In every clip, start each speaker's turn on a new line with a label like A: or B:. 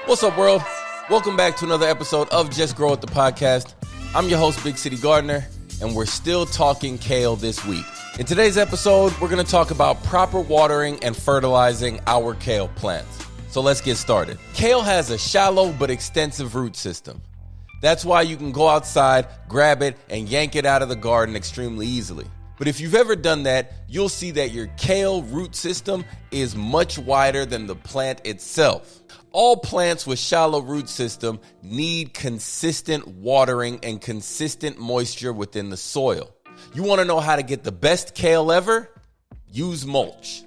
A: What's up, world? Welcome back to another episode of Just Grow It, the podcast. I'm your host, Big City Gardener, and we're still talking kale this week. In today's episode, we're going to talk about proper watering and fertilizing our kale plants. So let's get started. Kale has a shallow but extensive root system. That's why you can go outside, grab it, and yank it out of the garden extremely easily. But if you've ever done that, you'll see that your kale root system is much wider than the plant itself. All plants with shallow root system need consistent watering and consistent moisture within the soil. You want to know how to get the best kale ever? Use mulch.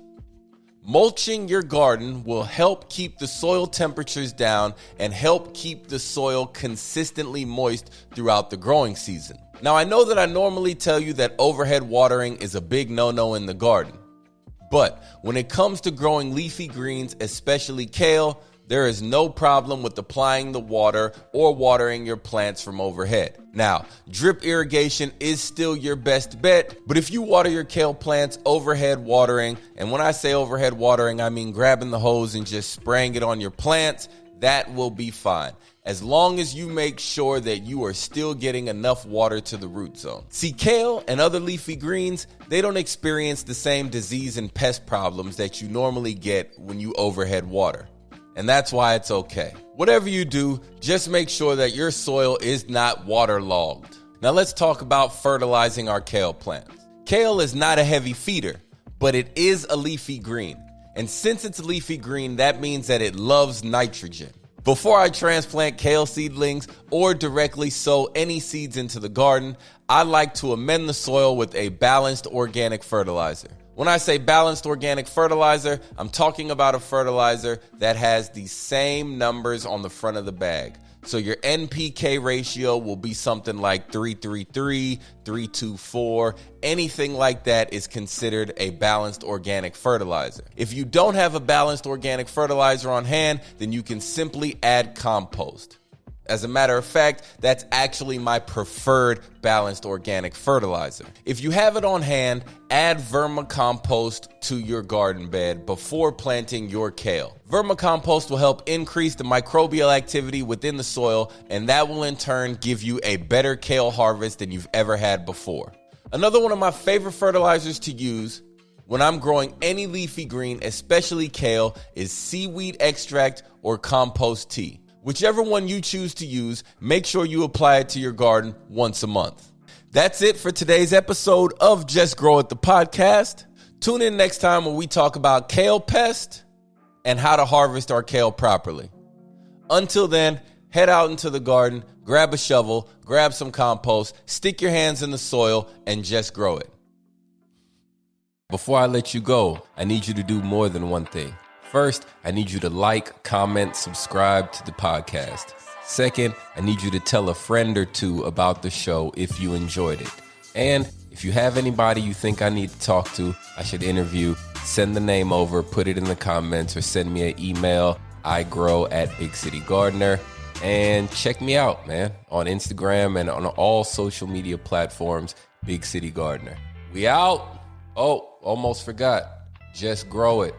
A: Mulching your garden will help keep the soil temperatures down and help keep the soil consistently moist throughout the growing season. Now, I know that I normally tell you that overhead watering is a big no-no in the garden. But when it comes to growing leafy greens, especially kale, there is no problem with applying the water or watering your plants from overhead. Now, drip irrigation is still your best bet, but if you water your kale plants overhead watering, and when I say overhead watering, I mean grabbing the hose and just spraying it on your plants, that will be fine, as long as you make sure that you are still getting enough water to the root zone. See, kale and other leafy greens, they don't experience the same disease and pest problems that you normally get when you overhead water. And that's why it's okay. Whatever you do, just make sure that your soil is not waterlogged. Now let's talk about fertilizing our kale plants. Kale is not a heavy feeder, but it is a leafy green. And since it's a leafy green, that means that it loves nitrogen. Before I transplant kale seedlings or directly sow any seeds into the garden, I like to amend the soil with a balanced organic fertilizer. When I say balanced organic fertilizer, I'm talking about a fertilizer that has the same numbers on the front of the bag. So your NPK ratio will be something like 333, 324, anything like that is considered a balanced organic fertilizer. If you don't have a balanced organic fertilizer on hand, then you can simply add compost. As a matter of fact, that's actually my preferred balanced organic fertilizer. If you have it on hand, add vermicompost to your garden bed before planting your kale. Vermicompost will help increase the microbial activity within the soil, and that will in turn give you a better kale harvest than you've ever had before. Another one of my favorite fertilizers to use when I'm growing any leafy green, especially kale, is seaweed extract or compost tea. Whichever one you choose to use, make sure you apply it to your garden once a month. That's it for today's episode of Just Grow It, the podcast. Tune in next time when we talk about kale pest and how to harvest our kale properly. Until then, head out into the garden, grab a shovel, grab some compost, stick your hands in the soil, and just grow it. Before I let you go, I need you to do more than one thing. First, I need you to like, comment, subscribe to the podcast. Second, I need you to tell a friend or two about the show if you enjoyed it. And if you have anybody you think I need to talk to, I should interview, send the name over, put it in the comments, or send me an email, igrow@BigCityGardener. And check me out, man, on Instagram and on all social media platforms, Big City Gardener. We out. Oh, almost forgot. Just grow it.